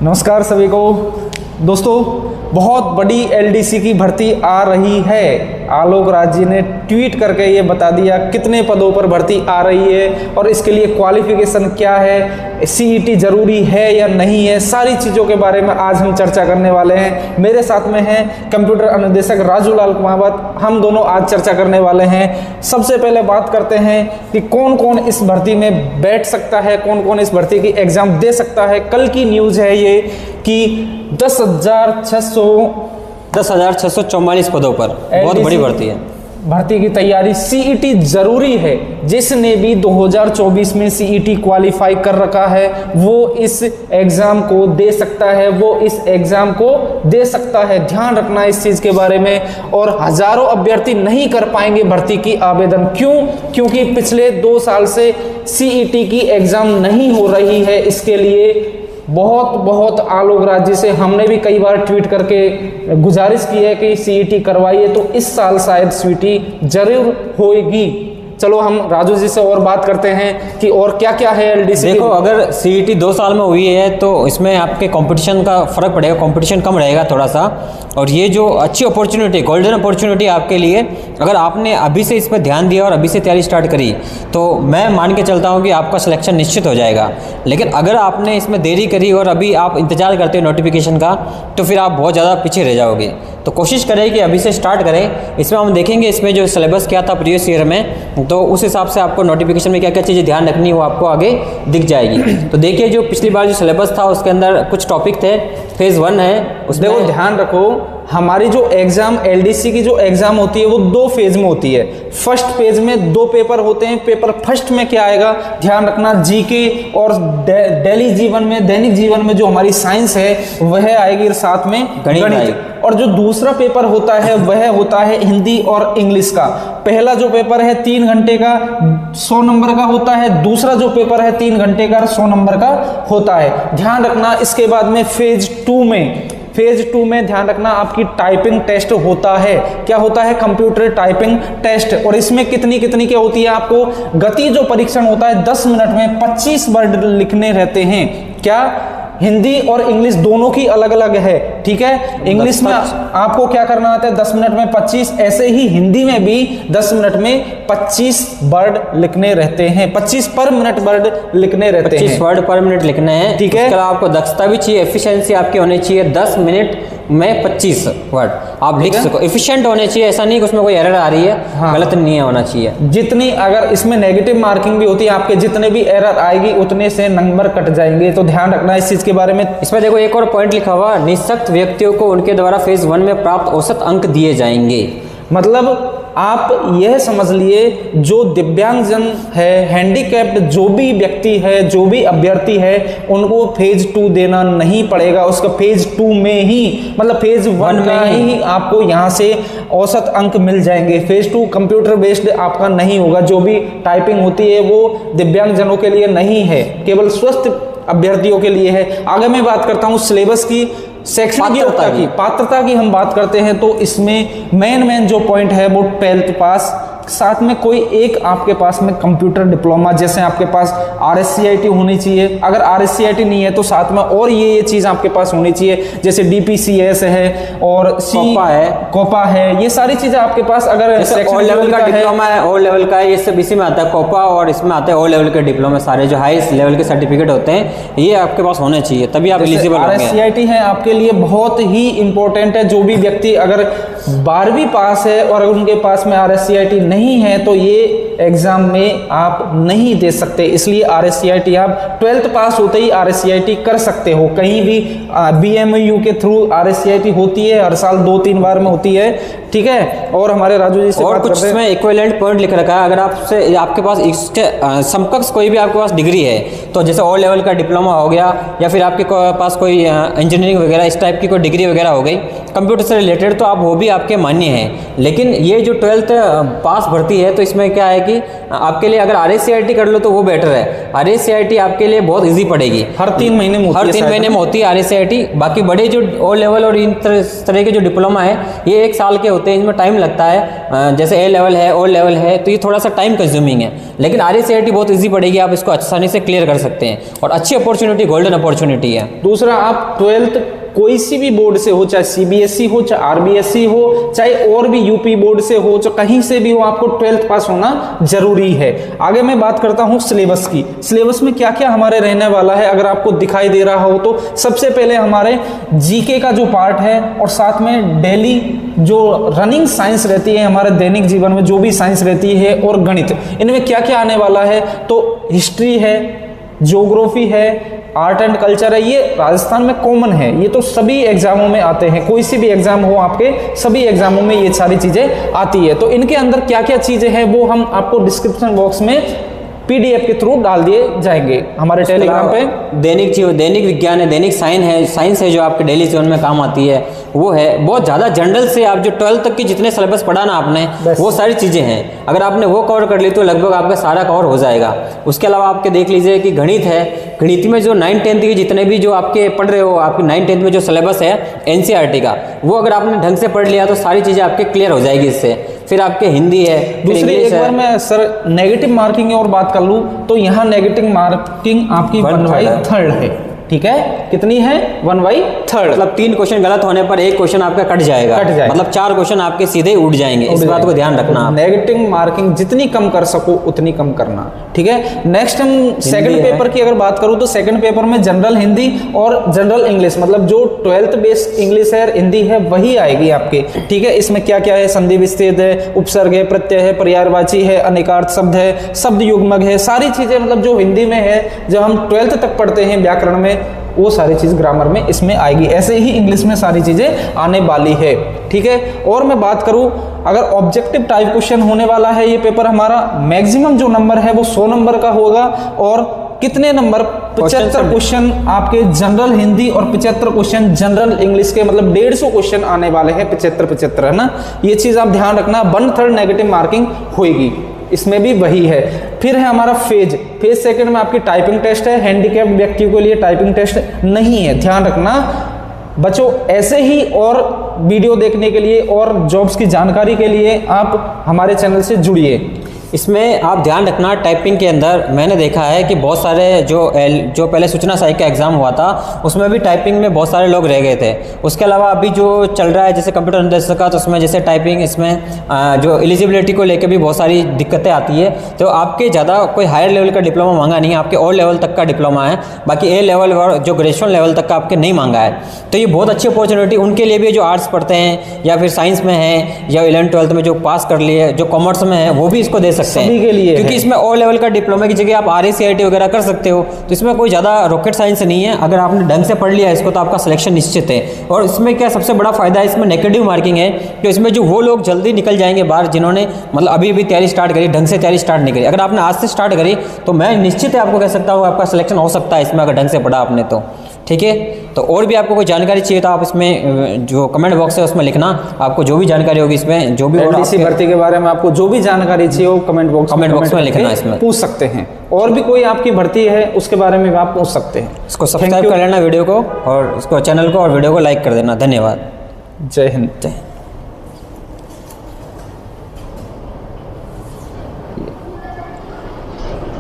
नमस्कार सभी को। दोस्तों, बहुत बड़ी एलडीसी की भर्ती आ रही है। आलोक राज जी ने ट्वीट करके ये बता दिया कितने पदों पर भर्ती आ रही है और इसके लिए क्वालिफिकेशन क्या है, सीईटी जरूरी है या नहीं है, सारी चीज़ों के बारे में आज हम चर्चा करने वाले हैं। मेरे साथ में हैं कंप्यूटर अनुदेशक राजू लाल कुमावत। हम दोनों आज चर्चा करने वाले हैं। सबसे पहले बात करते हैं कि कौन कौन इस भर्ती में बैठ सकता है, कौन कौन इस भर्ती की एग्जाम दे सकता है। कल की न्यूज़ है ये कि 10,644 पदों पर बहुत बड़ी भर्ती है। भर्ती की तैयारी, सीईटी जरूरी है। जिसने भी 2024 में सीईटी क्वालिफाई कर रखा है वो इस एग्जाम को दे सकता है, वो इस एग्जाम को दे सकता है। ध्यान रखना इस चीज के बारे में। और हजारों अभ्यर्थी नहीं कर पाएंगे भर्ती की आवेदन। क्यों? क्योंकि पिछले 2 साल से सीईटी की एग्जाम नहीं हो रही है। इसके लिए बहुत आलोक राज जी से हमने भी कई बार ट्वीट करके गुजारिश की है कि सीईटी करवाइए, तो इस साल शायद सीईटी जरूर होगी। चलो हम राजू जी से और बात करते हैं कि और क्या क्या है एलडीसी। देखो, अगर सीईटी 2 साल में हुई है तो इसमें आपके कंपटीशन का फर्क पड़ेगा, कंपटीशन कम रहेगा थोड़ा सा। और ये जो अच्छी अपॉर्चुनिटी, गोल्डन अपॉर्चुनिटी आपके लिए, अगर आपने अभी से इस पर ध्यान दिया और अभी से तैयारी स्टार्ट करी तो मैं मान के चलता हूँ कि आपका सिलेक्शन निश्चित हो जाएगा। लेकिन अगर आपने इसमें देरी करी और अभी आप इंतजार करते हो नोटिफिकेशन का, तो फिर आप बहुत ज़्यादा पीछे रह जाओगे। तो कोशिश करें कि अभी से स्टार्ट करें। इसमें हम देखेंगे इसमें जो सिलेबस क्या था प्रीवियस ईयर में, तो उस हिसाब से आपको नोटिफिकेशन में क्या क्या चीज़ें ध्यान रखनी है वो आपको आगे दिख जाएगी। तो देखिए, जो पिछली बार जो सिलेबस था उसके अंदर कुछ टॉपिक थे। फेज़ 1 है, उसमें देखो ध्यान रखो, हमारी जो एग्जाम एलडीसी की जो एग्जाम होती है वो 2 फेज में होती है। फर्स्ट फेज में 2 पेपर होते हैं। पेपर फर्स्ट में क्या आएगा, ध्यान रखना, जीके और दैनिक जीवन में जो हमारी साइंस है वह आएगी, साथ में गणित। और जो दूसरा पेपर होता है वह होता है हिंदी और इंग्लिश का। पहला जो पेपर है 3 घंटे का 100 नंबर का होता है, दूसरा जो पेपर है 3 घंटे का 100 नंबर का होता है। ध्यान रखना। इसके बाद में फेज 2 में ध्यान रखना आपकी टाइपिंग टेस्ट होता है। क्या होता है? Computer typing test. और इसमें कितनी क्या होती है, आपको गति जो परीक्षण होता है 10 मिनट में 25 वर्ड लिखने रहते हैं। क्या? हिंदी और इंग्लिश दोनों की अलग अलग है, ठीक है। इंग्लिश में आपको क्या करना आता है 10 मिनट में 25, ऐसे ही हिंदी में भी 10 मिनट में 25 वर्ड लिखने रहते हैं। 25 पर मिनट वर्ड लिखने रहते हैं। 25 वर्ड पर मिनट लिखने हैं, ठीक है। उसके अलावा आपको दक्षता भी चाहिए, एफिशिएंसी आपकी होनी चाहिए। 10 मिनट में 25 वर्ड आप लिख सको। एफिशिएंट होने चाहिए, ऐसा नहीं कि उसमें कोई एरर आ रही है। हाँ। गलत नहीं होना चाहिए। जितनी, अगर इसमें नेगेटिव मार्किंग भी होती है, आपके जितने भी एरर आएगी उतने से नंबर कट जाएंगे। तो ध्यान रखना इस चीज के बारे में। इसमें देखो एक और पॉइंट लिखा हुआ, निःशक्त व्यक्तियों को उनके द्वारा फेज 1 में प्राप्त औसत अंक दिए जाएंगे। मतलब आप यह समझ लिए, जो दिव्यांगजन है, हैंडीकैप्ड जो भी व्यक्ति है, जो भी अभ्यर्थी है, उनको फेज 2 देना नहीं पड़ेगा। उसका फेज 2 में ही, मतलब फेज 1 में ही आपको यहाँ से औसत अंक मिल जाएंगे। फेज 2 कंप्यूटर बेस्ड आपका नहीं होगा। जो भी टाइपिंग होती है वो दिव्यांगजनों के लिए नहीं है, केवल स्वस्थ अभ्यर्थियों के लिए है। आगे मैं बात करता हूँ सिलेबस की, शैक्षणिक पात्रता की हम बात करते हैं। तो इसमें मेन जो पॉइंट है वो 12th पास, साथ में कोई एक आपके पास में कंप्यूटर डिप्लोमा, जैसे आपके पास RSCIT होनी चाहिए। अगर RSCIT नहीं है तो साथ में और ये चीज़ आपके पास होनी चाहिए, जैसे DPCS है और कोपा है। ये सारी चीज़ें आपके पास, अगर ओ लेवल का डिप्लोमा है, ओ लेवल का है, ये सब इसी में आता है कोपा, और इसमें आते हैं ओ लेवल के डिप्लोमा। सारे जो हाई लेवल के सर्टिफिकेट होते हैं ये आपके पास होने चाहिए, तभी आप एलिजिबल होंगे। RSCIT है आपके लिए बहुत ही इंपॉर्टेंट है। जो भी व्यक्ति अगर 12वीं पास है और उनके पास में RSCIT नहीं है तो ये एग्जाम में आप नहीं दे सकते। इसलिए RSCIT आप 12th पास होते ही RSCIT कर सकते हो। कहीं भी BMU के थ्रू RSCIT होती है, हर साल 2-3 बार में होती है, ठीक है। और हमारे राजू जी से और कुछ इसमें इक्विवेलेंट पॉइंट लिख रखा है। अगर आपसे आपके पास इसके समकक्ष कोई भी आपके पास डिग्री है, तो जैसे ओ लेवल का डिप्लोमा हो गया, या फिर आपके पास कोई इंजीनियरिंग वगैरह इस टाइप की कोई डिग्री वगैरह हो गई कंप्यूटर से रिलेटेड, तो आप वो भी आपके मान्य हैं। लेकिन ये जो 12th पास भर्ती है, तो इसमें क्या है कि आपके लिए अगर RSCIT कर लो तो वो बेटर है। RSCIT आपके लिए बहुत इजी पड़ेगी। हर 3 महीने में होती है RSCIT। बाकी बड़े जो ओ लेवल और इन तरह के जो डिप्लोमा है ये 1 साल के होते होते हैं, इसमें टाइम लगता है। जैसे ए लेवल है, ओ लेवल है, तो ये थोड़ा सा टाइम कंज्यूमिंग है। लेकिन RACIT बहुत ईजी पड़ेगी, आप इसको आसानी से क्लियर कर सकते हैं और अच्छी अपॉर्चुनिटी, गोल्डन अपॉर्चुनिटी है। दूसरा, आप 12th कोई सी भी बोर्ड से हो, चाहे CBSE हो, चाहे RBSE हो, चाहे और भी UP बोर्ड से हो, चाहे कहीं से भी हो, आपको 12th पास होना जरूरी है। आगे मैं बात करता हूं सिलेबस की। सिलेबस में क्या क्या हमारे रहने वाला है, अगर आपको दिखाई दे रहा हो तो सबसे पहले हमारे GK का जो पार्ट है और साथ में डेली जो रनिंग साइंस रहती है, हमारे दैनिक जीवन में जो भी साइंस रहती है, और गणित, इनमें क्या क्या आने वाला है, तो हिस्ट्री है, ज्योग्राफी है, आर्ट एंड कल्चर है। ये राजस्थान में कॉमन है, ये तो सभी एग्जामों में आते हैं, कोई सी भी एग्जाम हो आपके, सभी एग्जामों में ये सारी चीजें आती है। तो इनके अंदर क्या क्या चीजें हैं वो हम आपको डिस्क्रिप्शन बॉक्स में PDF के थ्रू डाल दिए जाएंगे हमारे टेलीग्राम पे। दैनिक विज्ञान है, दैनिक साइंस है जो आपके डेली जीवन में काम आती है, वो है। बहुत ज़्यादा जनरल से आप जो 12th तक की जितने सिलेबस पढ़ा ना आपने, वो सारी चीज़ें हैं। अगर आपने वो कवर कर ली तो लगभग आपका सारा कवर हो जाएगा। उसके अलावा आपके देख लीजिए कि गणित है, गणित में जो 9th-10th के जितने भी जो आपके पढ़ रहे हो, आपके 9th-10th में जो सिलेबस है NCERT का, वो अगर आपने ढंग से पढ़ लिया तो सारी चीज़ें आपके क्लियर हो जाएगी इससे। फिर आपके हिंदी है, दूसरी एक बार मैं सर नेगेटिव मार्किंग की और बात कर लूँ तो यहाँ नेगेटिव मार्किंग आपकी 1/3 है। ठीक है, कितनी है? 1/3। मतलब 3 क्वेश्चन गलत होने पर 1 क्वेश्चन आपका कट जाएगा, मतलब 4 क्वेश्चन आपके सीधे उड़ जाएंगे। इस बात को ध्यान रखना। नेगेटिव मार्किंग जितनी कम कर सको उतनी कम करना। ठीक है, नेक्स्ट हम सेकंड पेपर की अगर बात करूं तो सेकंड पेपर में जनरल हिंदी और जनरल इंग्लिश, मतलब जो 12th बेस्ड इंग्लिश है, हिंदी है, वही आएगी आपके। ठीक है, इसमें क्या क्या है? संधि विच्छेद है, उपसर्ग है, प्रत्यय है, पर्यायवाची है, अनेकार्थ शब्द है, शब्द युग्मक है, सारी चीजें मतलब जो हिंदी में है, जो हम 12th तक पढ़ते हैं व्याकरण में, वो सारी चीज ग्रामर में इसमें आएगी। ऐसे ही इंग्लिश में सारी चीजें आने वाली है। ठीक है, और मैं बात करूं अगर ऑब्जेक्टिव टाइप क्वेश्चन होने वाला है ये पेपर हमारा, मैक्सिमम जो नंबर है वो 100 नंबर का होगा। और कितने नंबर? 75 क्वेश्चन आपके जनरल हिंदी और 75 क्वेश्चन जनरल इंग्लिश के, मतलब 150 क्वेश्चन आने वाले हैं। 75 है ना, ये चीज आप ध्यान रखना। 1/3 नेगेटिव मार्किंग होगी, इसमें भी वही है। फिर है हमारा फेज सेकंड में आपकी टाइपिंग टेस्ट है। हैंडीकैप व्यक्तियों के लिए टाइपिंग टेस्ट नहीं है, ध्यान रखना बच्चों। ऐसे ही और वीडियो देखने के लिए और जॉब्स की जानकारी के लिए आप हमारे चैनल से जुड़िए। इसमें आप ध्यान रखना, टाइपिंग के अंदर मैंने देखा है कि बहुत सारे जो पहले सूचना सहायक का एग्ज़ाम हुआ था उसमें भी टाइपिंग में बहुत सारे लोग रह गए थे। उसके अलावा अभी जो चल रहा है जैसे कंप्यूटर निर्देशक का, तो उसमें जैसे टाइपिंग, इसमें जो एलिजिबिलिटी को लेकर भी बहुत सारी दिक्कतें आती है। तो आपके ज़्यादा कोई हायर लेवल का डिप्लोमा मांगा नहीं है, आपके और लेवल तक का डिप्लोमा है। बाकी ए लेवल और जो ग्रेजुएशन लेवल तक का आपके नहीं मांगा है। तो ये बहुत अच्छी अपॉर्चुनिटी उनके लिए भी जो आर्ट्स पढ़ते हैं या फिर साइंस में है या 11th-12th में जो पास कर लिए, जो कॉमर्स में है, वो भी इसको दे सकते हैं सभी के लिए, क्योंकि इसमें ओ लेवल का डिप्लोमा की जगह आप RACIT वगैरह कर सकते हो। तो इसमें कोई ज़्यादा रॉकेट साइंस नहीं है। अगर आपने ढंग से पढ़ लिया इसको तो आपका सिलेक्शन निश्चित है। और इसमें क्या सबसे बड़ा फायदा है, इसमें नेगेटिव मार्किंग है। तो इसमें जो वो लोग जल्दी निकल जाएंगे बाहर जिन्होंने मतलब अभी तैयारी स्टार्ट करी, ढंग से तैयारी स्टार्ट नहीं करी। अगर आपने आज से स्टार्ट करी तो मैं निश्चित है आपको कह सकता हूँ आपका सिलेक्शन हो सकता है इसमें, अगर ढंग से पढ़ा आपने तो। ठीक है, तो और भी आपको कोई जानकारी चाहिए तो आप इसमें जो कमेंट बॉक्स है उसमें लिखना। आपको जो भी जानकारी होगी इसमें, जो भी LDC भर्ती के बारे में आपको जो भी जानकारी चाहिए वो कमेंट बॉक्स में लिखना, इसमें पूछ सकते हैं। और भी कोई आपकी भर्ती है उसके बारे में भी आप पूछ सकते हैं। इसको सब्सक्राइब कर लेना वीडियो को, और इसको चैनल को और वीडियो को लाइक कर देना। धन्यवाद। जय हिंद।